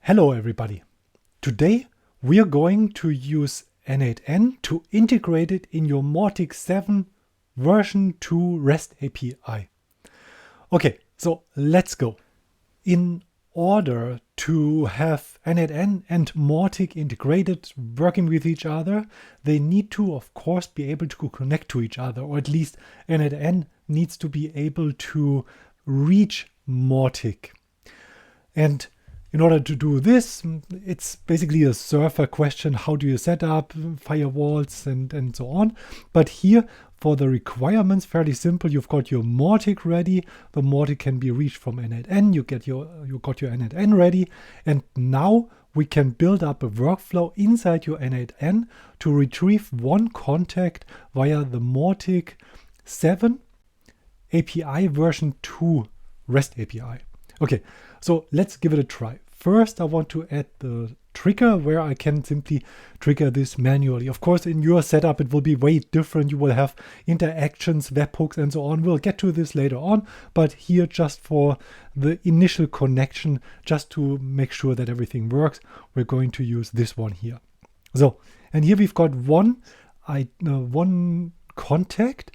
Hello everybody. Today we are going to use n8n to integrate it in your Mautic 7 version 2 REST API. Okay, so let's go. In order to have n8n and Mautic integrated, working with each other, they need to, of course, be able to connect to each other, or at least n8n needs to be able to reach Mautic. And in order to do this, it's basically a server question. How do you set up firewalls and so on? But here, for the requirements, fairly simple. You've got your Mautic ready. The Mautic can be reached from n8n. You got your n8n ready. And now we can build up a workflow inside your n8n to retrieve one contact via the Mautic 7 API version 2 REST API. Okay, so let's give it a try. First, I want to add the trigger where I can simply trigger this manually. Of course, in your setup, it will be way different. You will have interactions, webhooks, and so on. We'll get to this later on, but here just for the initial connection, just to make sure that everything works, we're going to use this one here. So, and here we've got one contact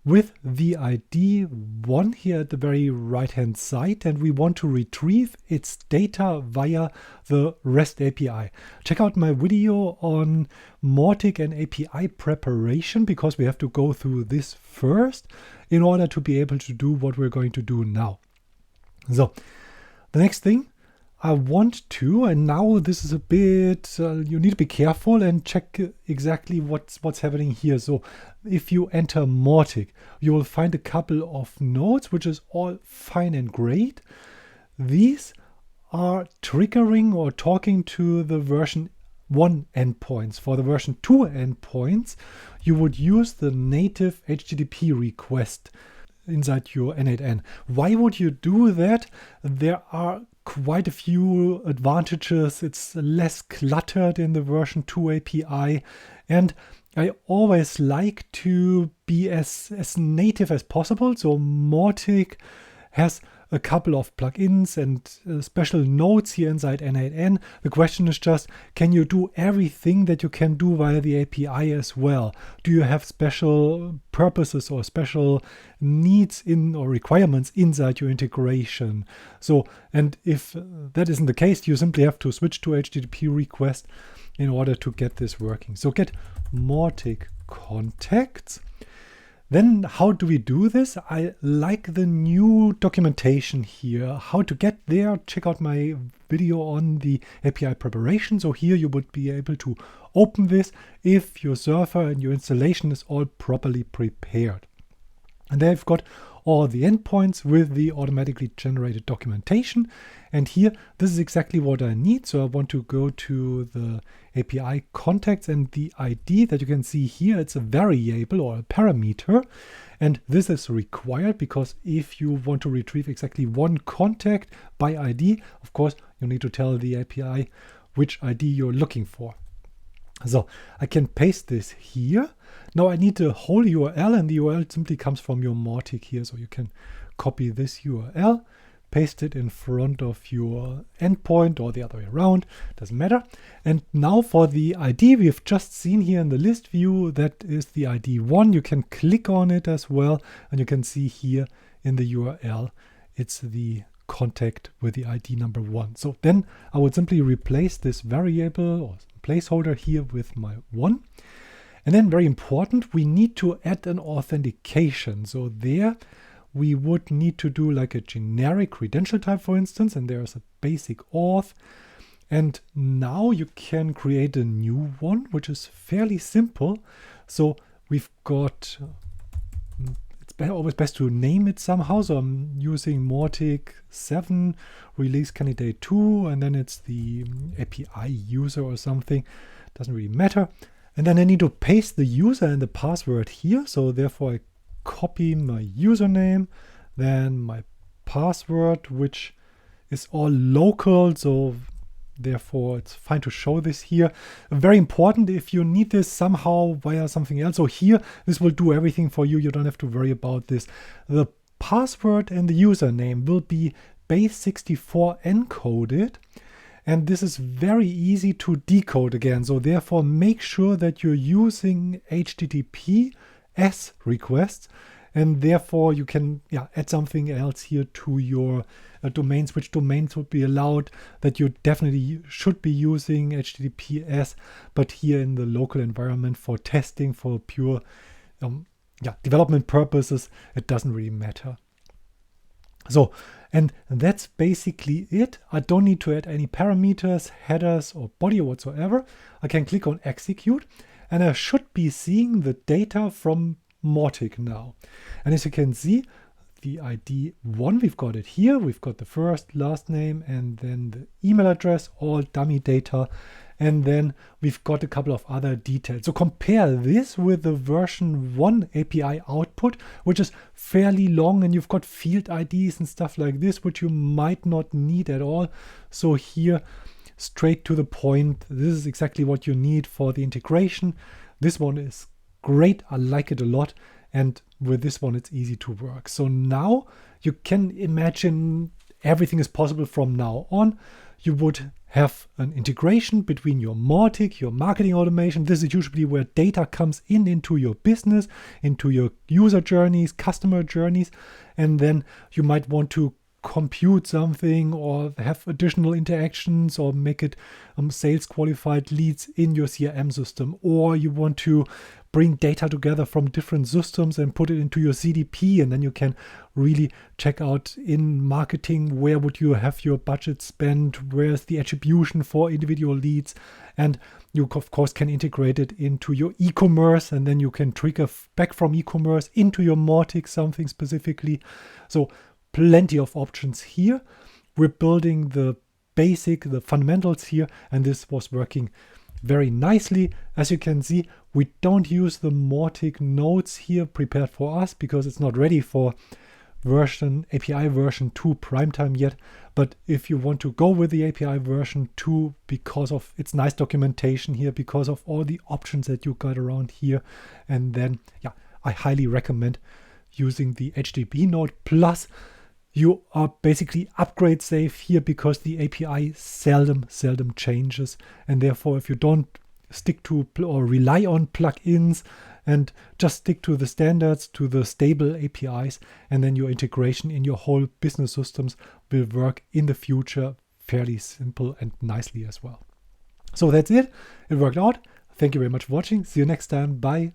with the ID 1 here at the very right hand side, and we want to retrieve its data via the REST API. Check out my video on Mautic and API preparation, because we have to go through this first in order to be able to do what we're going to do now. So the next thing I want to, and now this is a bit, you need to be careful and check exactly what's happening here. So if you enter Mautic, you will find a couple of nodes, which is all fine and great. These are triggering or talking to the version 1 endpoints. For the version 2 endpoints, you would use the native HTTP request inside your n8n. Why would you do that? There are quite a few advantages. It's less cluttered in the version 2 API, and I always like to be as native as possible. So Mautic has a couple of plugins and special nodes here inside n8n. The question is just, can you do everything that you can do via the API as well? Do you have special purposes or special needs in or requirements inside your integration? So, and if that isn't the case, you simply have to switch to HTTP request in order to get this working. So get Mautic contacts. Then how do we do this? I like the new documentation here. How to get there, check out my video on the API preparation. So here you would be able to open this if your server and your installation is all properly prepared. And there you've got all the endpoints with the automatically generated documentation. And here, this is exactly what I need. So I want to go to the API contacts, and the ID that you can see here, it's a variable or a parameter. And this is required because if you want to retrieve exactly one contact by ID, of course, you need to tell the API which ID you're looking for. So I can paste this here. Now I need the whole URL, and the URL simply comes from your Mautic here. So you can copy this URL, paste it in front of your endpoint or the other way around, doesn't matter. And now for the ID we've just seen here in the list view, that is the ID 1. You can click on it as well, and you can see here in the URL, it's the contact with the ID number 1. So then I would simply replace this variable or placeholder here with my 1. And then very important, we need to add an authentication. So there we would need to do like a generic credential type, for instance, and there's a basic auth. And now you can create a new one, which is fairly simple. So we've got, it's always best to name it somehow. So I'm using Mautic 7 release candidate 2, and then it's the API user or something. Doesn't really matter. And then I need to paste the user and the password here. So therefore I copy my username, then my password, which is all local. So therefore it's fine to show this here. Very important if you need this somehow via something else. So here, this will do everything for you. You don't have to worry about this. The password and the username will be base64 encoded. And this is very easy to decode again. So therefore, make sure that you're using HTTPS requests, and therefore you can add something else here to your domains, which domains would be allowed, that you definitely should be using HTTPS, but here in the local environment for testing, for pure development purposes, it doesn't really matter. So, and that's basically it. I don't need to add any parameters, headers, or body or whatsoever. I can click on execute, and I should be seeing the data from Mautic now. And as you can see, the ID 1, we've got it here. We've got the first, last name, and then the email address, all dummy data. And then we've got a couple of other details. So compare this with the version 1 API output, which is fairly long, and you've got field IDs and stuff like this, which you might not need at all. So here, straight to the point, this is exactly what you need for the integration. This one is great. I like it a lot. And with this one, it's easy to work. So now you can imagine everything is possible from now on. You would have an integration between your Mautic, your marketing automation. This is usually where data comes into your business, into your user journeys, customer journeys. And then you might want to compute something or have additional interactions or make it sales qualified leads in your CRM system. Or you want to bring data together from different systems and put it into your CDP, and then you can really check out in marketing where would you have your budget spent, where's the attribution for individual leads, and you of course can integrate it into your e-commerce, and then you can trigger back from e-commerce into your Mautic something specifically. So plenty of options here. We're building the fundamentals here, and this was working very nicely. As you can see, we don't use the Mautic nodes here prepared for us because it's not ready for API version 2 primetime yet. But if you want to go with the API version 2 because of its nice documentation here, because of all the options that you got around here, and then I highly recommend using the HTTP node. Plus, you are basically upgrade safe here because the API seldom changes, and therefore if you don't stick to or rely on plugins and just stick to the standards, to the stable APIs, and then your integration in your whole business systems will work in the future fairly simple and nicely as well. So that's it. It worked out. Thank you very much for watching. See you next time. Bye.